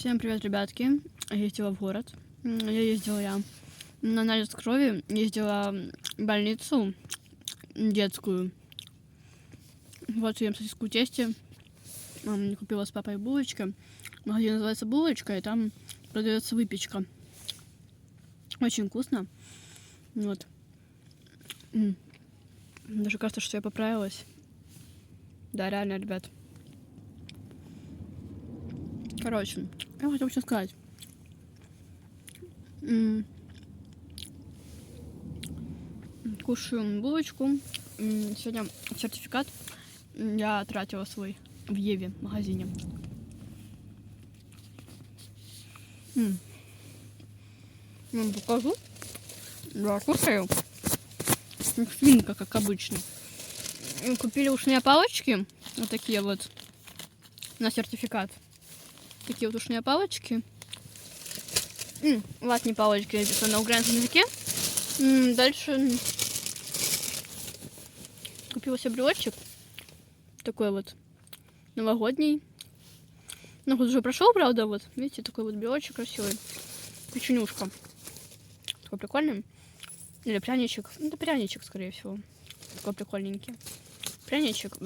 Всем привет, ребятки. Я ездила в город. Я на анализ крови, ездила в больницу детскую. Вот ем сосиску в тесте. Купила с папой булочки. Магазин называется «Булочка», и там продается выпечка. Очень вкусно. Вот. Даже кажется, что я поправилась. Да, реально, ребят. Короче, я хотела что сказать. Кушаю булочку. Сегодня сертификат я тратила свой в Еве в магазине. Вам покажу. Да, кушаю. Свинка, как обычно. Купили ушные палочки. Вот такие вот. На сертификат. Такие вот ушные палочки. Ватные палочки написано на украинском языке. Дальше купила себе брелочек. Такой вот новогодний. Ну, год уже прошел, правда, вот. Видите, такой вот брелочек красивый. Печенюшка. Такой прикольный. Или пряничек. Ну, это пряничек, скорее всего. Такой прикольненький. Пряничек.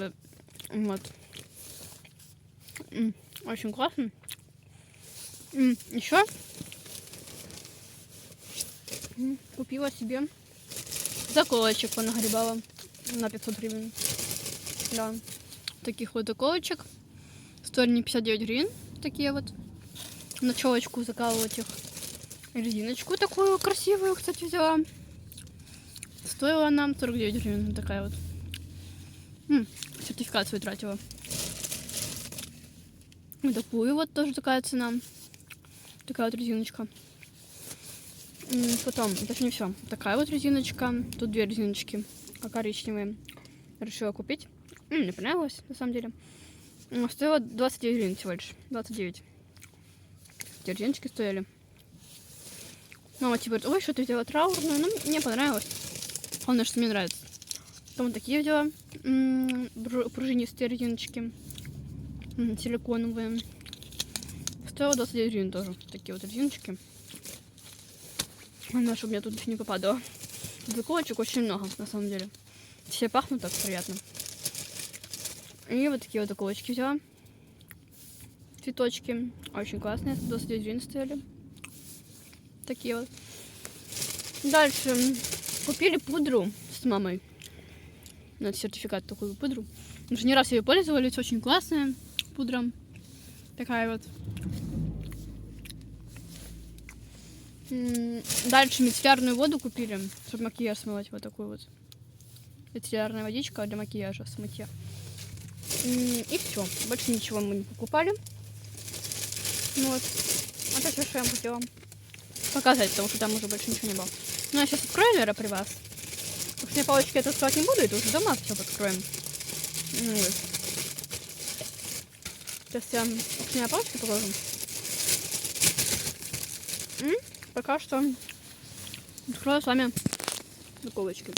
Вот. Очень классно. Еще купила себе заколочек, понагребала на 500 гривен. Да. Таких вот заколочек. Стоили не 59 гривен. Такие вот. На челочку закалывать их. Резиночку такую красивую, кстати, взяла. Стоила нам 49 гривен. Такая вот. Сертификат свой тратила. Вот такую вот тоже такая цена. Такая вот резиночка. Потом, это же не все. Такая вот резиночка. Тут две резиночки коричневые. Решила купить. Мне понравилось, на самом деле. Стоило 29 гривен всего лишь. 29. Эти резиночки стояли. Мама типа говорит: ой, что ты взяла траурную? Ну, мне понравилось. Главное, что мне нравится. Потом вот такие взяла. Пружинистые резиночки. Силиконовые. Стоило 29 гривен тоже. Такие вот резиночки. Главное, чтобы мне тут не попадало. Заколочек очень много, на самом деле. Все пахнут так приятно. И вот такие вот заколочки взяла. Цветочки. Очень классные. 29 гривен стояли. Такие вот. Дальше. Купили пудру с мамой. На сертификат такую пудру. Мы уже не раз ее пользовались. Очень классная пудра. Такая вот. Дальше мицеллярную воду купили, чтобы макияж смывать. Вот такую вот. Мицеллярная водичка для макияжа, смытья. И все. Больше ничего мы не покупали. Вот. А то что я вам хотела показать, потому что там уже больше ничего не было. Ну, я сейчас открою, наверное, при вас. Ушные палочки я открывать не буду, это уже дома все откроем. Вот. Сейчас я ушные палочки положу. Пока что открою с вами заколочки.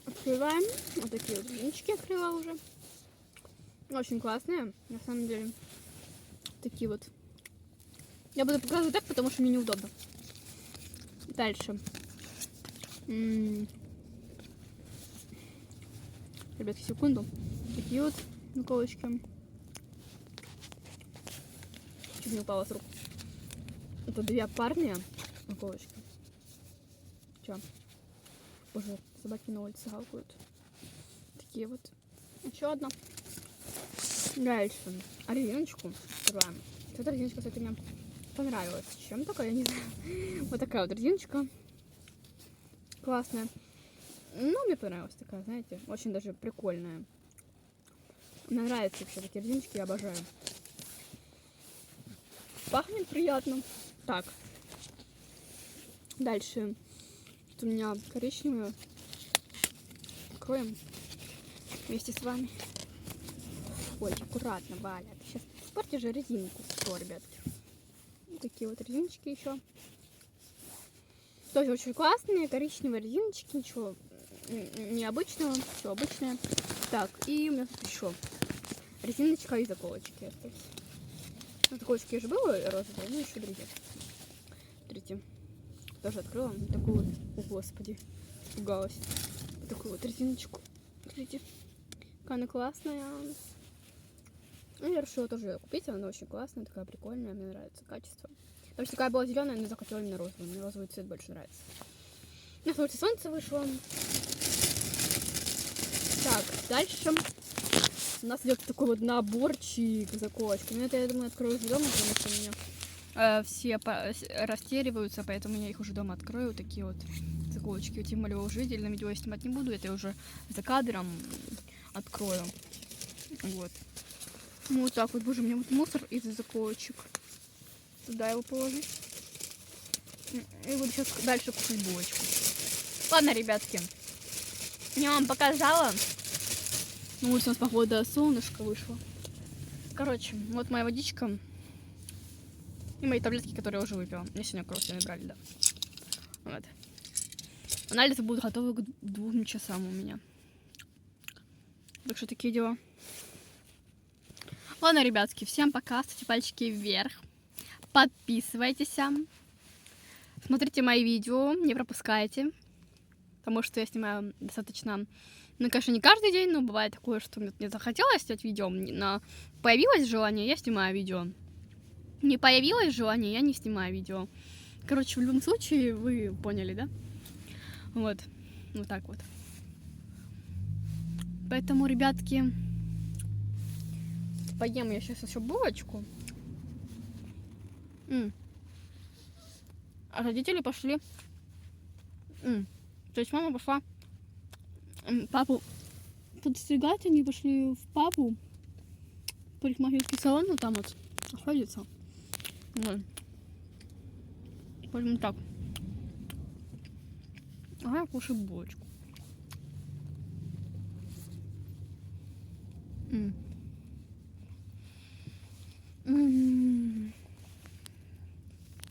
Открываем. Вот такие вот резиночки открыла уже. Очень классные, на самом деле. Такие вот. Я буду показывать так, потому что мне неудобно. Дальше. Ребятки, секунду. Такие вот заколочки. Чуть не упала с рук. Это две парные заколочки. Че? Боже, собаки на улице гавкают. Такие вот. Еще одна. Дальше. Резиночку открываем. Эта резиночка, кстати, мне понравилась. Чем такая, я не знаю. Вот такая вот резиночка. Классная. Ну, мне понравилась такая, знаете, очень даже прикольная. Мне нравятся вообще такие резиночки, я обожаю. Пахнет приятно. Так. Дальше. Тут у меня коричневые. Откроем вместе с вами. Ой, аккуратно, Валя. Ты сейчас испортишь же резинку. Что, ребятки? Вот такие вот резиночки еще. Тоже очень классные. Коричневые резиночки. Ничего необычного. Все обычное. Так, и у меня тут еще резиночка и заколочки остались. Ну, заколочки же были розовые, ну еще другие. Смотрите, тоже открыла такую вот, о господи, испугалась. Вот такую вот резиночку. Смотрите, какая она классная. Ну, я решила тоже ее купить, она очень классная, такая прикольная, мне нравится качество. Потому что такая была зеленая, но захотела именно розовую, мне розовый цвет больше нравится. На солнце солнце вышло. Так, дальше у нас идет такой вот наборчик заколочки. Ну, это, я думаю, открою дома, потому что у меня все растериваются, поэтому я их уже дома открою. Такие вот заколочки. Тем более уже видели, на видео я снимать не буду, это я уже за кадром открою. Вот. Ну, вот так вот, боже, у меня вот мусор из заколочек. Туда его положить. И буду сейчас дальше кушать булочку. Ладно, ребятки, я вам показала. Ну, вот у нас, походу, солнышко вышло. Короче, вот моя водичка. И мои таблетки, которые я уже выпила. Мне сегодня кровь не брали, да. Вот. Анализы будут готовы к 2 часам у меня. Так что такие дела. Ладно, ребятки, всем пока. Ставьте пальчики вверх. Подписывайтесь. Смотрите мои видео, не пропускайте. Потому что я снимаю достаточно... Ну, конечно, не каждый день, но бывает такое, что мне захотелось снять видео. Но появилось желание, я снимаю видео. Не появилось желание, я не снимаю видео. Короче, в любом случае, вы поняли, да? Вот. Вот так вот. Поэтому, ребятки, поем я сейчас еще булочку. А родители пошли. То есть мама пошла папу подстригать, они пошли в папу парикмахерский салон, ну там вот находится. Вот. Поэтому так. А я кушаю булочку.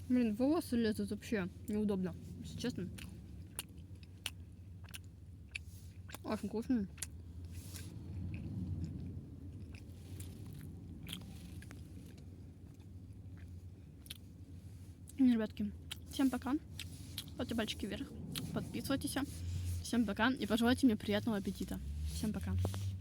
Блин, волосы лезут вообще неудобно, если честно. Очень вкусно. Ребятки, всем пока. Ставьте пальчики вверх, подписывайтесь. Всем пока и пожелайте мне приятного аппетита. Всем пока.